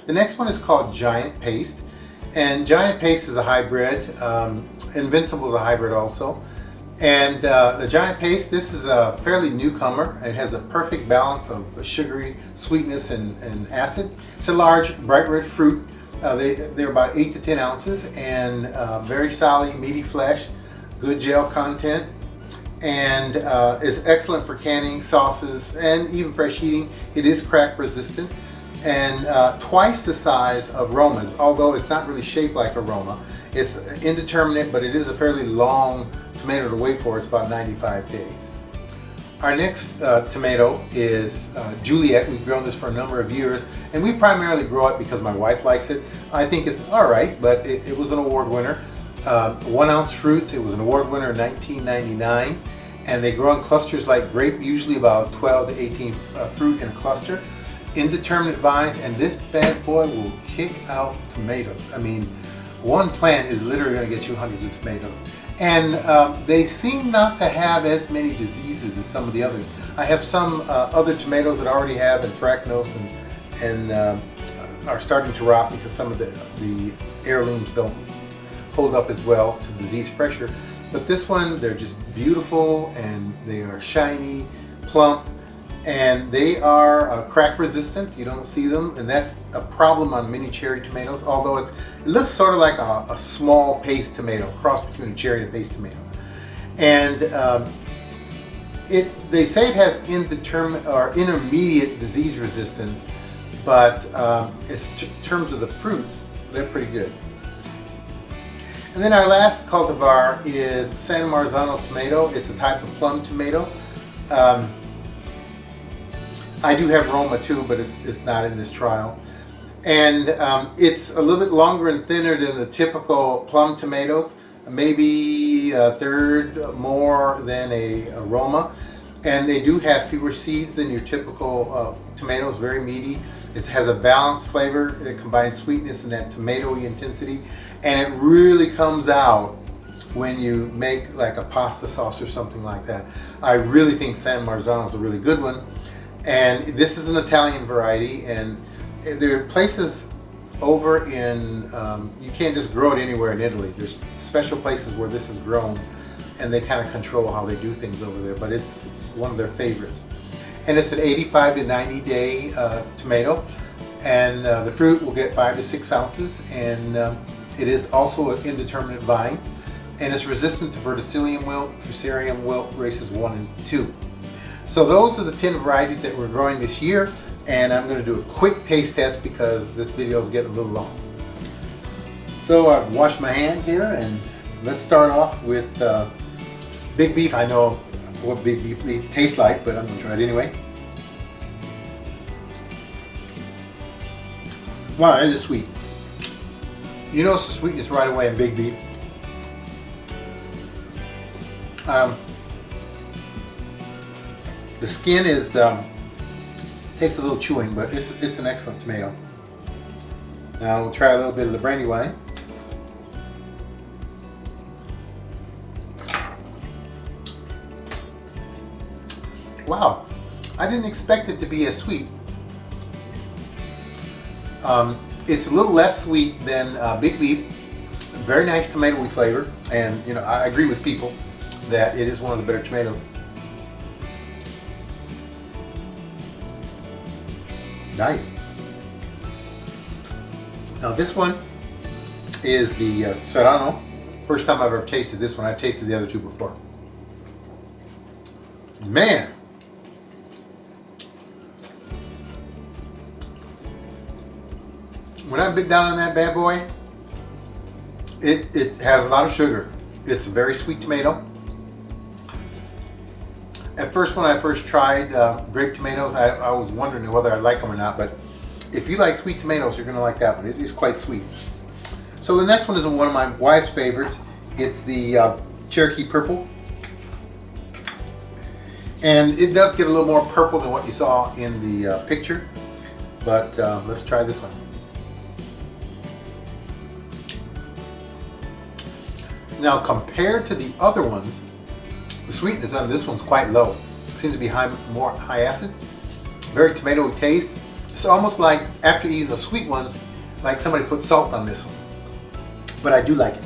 The next one is called Giant Paste, and Giant Paste is a hybrid. Invincible is a hybrid also. And the Giant Paste, this is a fairly newcomer. It has a perfect balance of sugary sweetness and acid. It's a large, bright red fruit. They're about 8 to 10 ounces and very solid, meaty flesh, good gel content, and is excellent for canning, sauces, and even fresh eating. It is crack resistant and twice the size of Roma's, although it's not really shaped like a Roma. It's indeterminate, but it is a fairly long tomato to wait for. It's about 95 days. Our next tomato is Juliet. We've grown this for a number of years, and we primarily grow it because my wife likes it. I think it's all right, but it was an award winner. 1 ounce fruits. It was an award winner in 1999, and they grow in clusters like grape, usually about 12 to 18 fruit in a cluster. Indeterminate vines, and this bad boy will kick out tomatoes. I mean, one plant is literally going to get you hundreds of tomatoes. And they seem not to have as many diseases as some of the others. I have some other tomatoes that already have anthracnose and are starting to rot because some of the heirlooms don't hold up as well to disease pressure. But this one, they're just beautiful, and they are shiny, plump, and they are crack resistant. You don't see them, and that's a problem on many cherry tomatoes, although it looks sort of like a small paste tomato, a cross between a cherry and a paste tomato. And they say it has indeterminate or intermediate disease resistance, but in terms of the fruits, they're pretty good. And then our last cultivar is San Marzano tomato. It's a type of plum tomato. I do have Roma too, but it's not in this trial. And it's a little bit longer and thinner than the typical plum tomatoes, maybe a third more than a Roma. And they do have fewer seeds than your typical tomatoes, very meaty. It has a balanced flavor. It combines sweetness and that tomatoey intensity. And it really comes out when you make like a pasta sauce or something like that. I really think San Marzano is a really good one. And this is an Italian variety, and there are places over in, you can't just grow it anywhere in Italy. There's special places where this is grown, and they kind of control how they do things over there, but it's one of their favorites. And it's an 85 to 90 day tomato, and the fruit will get 5 to 6 ounces, and it is also an indeterminate vine, and it's resistant to verticillium wilt, fusarium wilt, races 1 and 2. So those are the 10 varieties that we're growing this year, and I'm going to do a quick taste test because this video is getting a little long. So I've washed my hands here, and let's start off with Big Beef. I know what Big Beef tastes like, but I'm going to try it anyway. Wow, it is sweet. You notice the sweetness right away in Big Beef. The skin is takes a little chewing, but it's an excellent tomato. Now we'll try a little bit of the Brandywine. Wow, I didn't expect it to be as sweet. It's a little less sweet than Big Beef. Very nice tomatoey flavor, and you know, I agree with people that it is one of the better tomatoes. Nice. Now this one is the Celano. First time I've ever tasted this one. I've tasted the other two before. Man, when I bit down on that bad boy, it has a lot of sugar. It's a very sweet tomato. At first, when I first tried grape tomatoes, I was wondering whether I like them or not, but if you like sweet tomatoes, you're going to like that one. It is quite sweet. So the next one is one of my wife's favorites. It's the Cherokee Purple. And it does get a little more purple than what you saw in the picture, but let's try this one. Now, compared to the other ones, the sweetness on this one's quite low. It seems to be more high acid. Very tomatoey taste. It's almost like after eating the sweet ones, like somebody put salt on this one. But I do like it.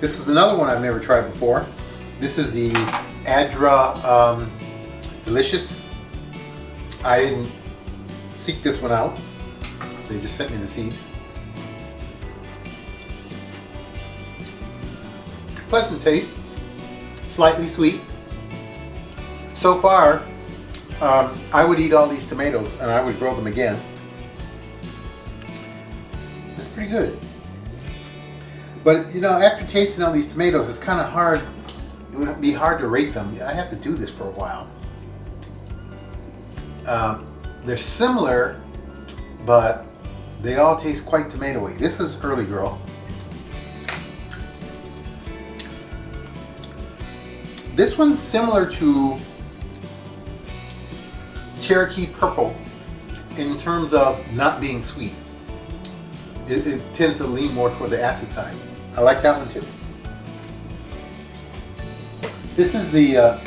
This is another one I've never tried before. This is the Delicious. I didn't seek this one out. They just sent me the seeds. Pleasant taste, slightly sweet. So far, I would eat all these tomatoes and I would grow them again. It's pretty good. But you know, after tasting all these tomatoes, it's kind of hard. It would be hard to rate them. I have to do this for a while. They're similar, but they all taste quite tomatoey. This is early girl. This one's similar to Cherokee Purple in terms of not being sweet. It tends to lean more toward the acid side. I like that one too. This is the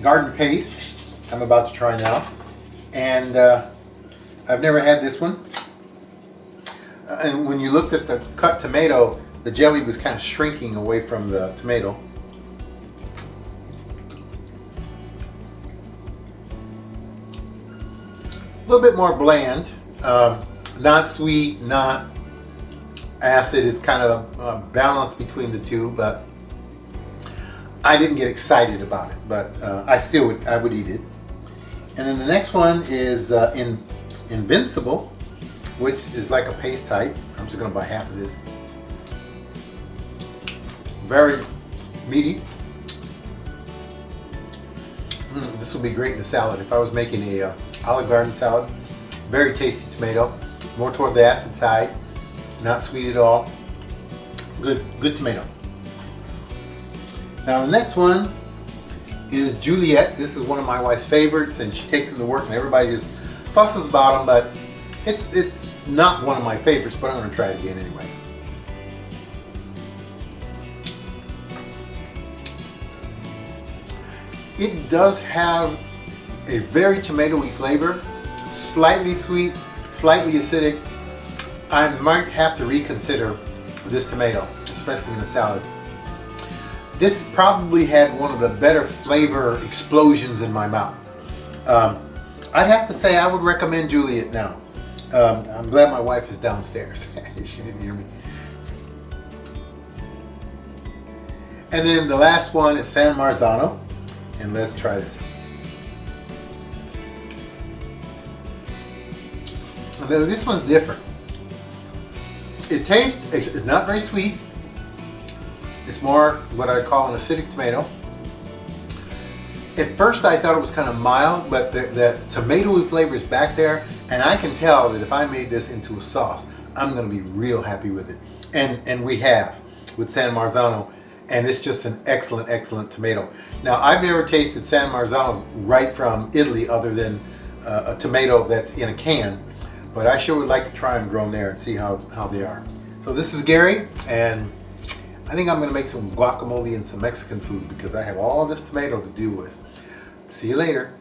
garden paste I'm about to try now. And I've never had this one. And when you looked at the cut tomato, the jelly was kind of shrinking away from the tomato. A little bit more bland, not sweet, not acid. It's kind of a balance between the two, but I didn't get excited about it, but I would eat it. And then the next one is Invincible, which is like a paste type. I'm just going to buy half of this. Very meaty. This would be great in a salad. If I was making a Olive Garden salad, very tasty tomato, more toward the acid side, not sweet at all. Good tomato. Now the next one is Juliet. This is one of my wife's favorites, and she takes them to work, and everybody just fusses about them. But it's not one of my favorites. But I'm going to try it again anyway. It does have a very tomatoey flavor, slightly sweet, slightly acidic. I might have to reconsider this tomato, especially in a salad. This probably had one of the better flavor explosions in my mouth. I'd have to say I would recommend Juliet now. I'm glad my wife is downstairs. She didn't hear me. And then the last one is San Marzano. And let's try this. Now, this one's different. It's not very sweet. It's more what I call an acidic tomato. At first I thought it was kind of mild, but the tomatoey flavor is back there, and I can tell that if I made this into a sauce, I'm going to be real happy with it. And we have with San Marzano, and it's just an excellent, excellent tomato. Now, I've never tasted San Marzano right from Italy other than a tomato that's in a can, but I sure would like to try them grown there and see how they are. So this is Gary, and I think I'm going to make some guacamole and some Mexican food because I have all this tomato to do with. See you later.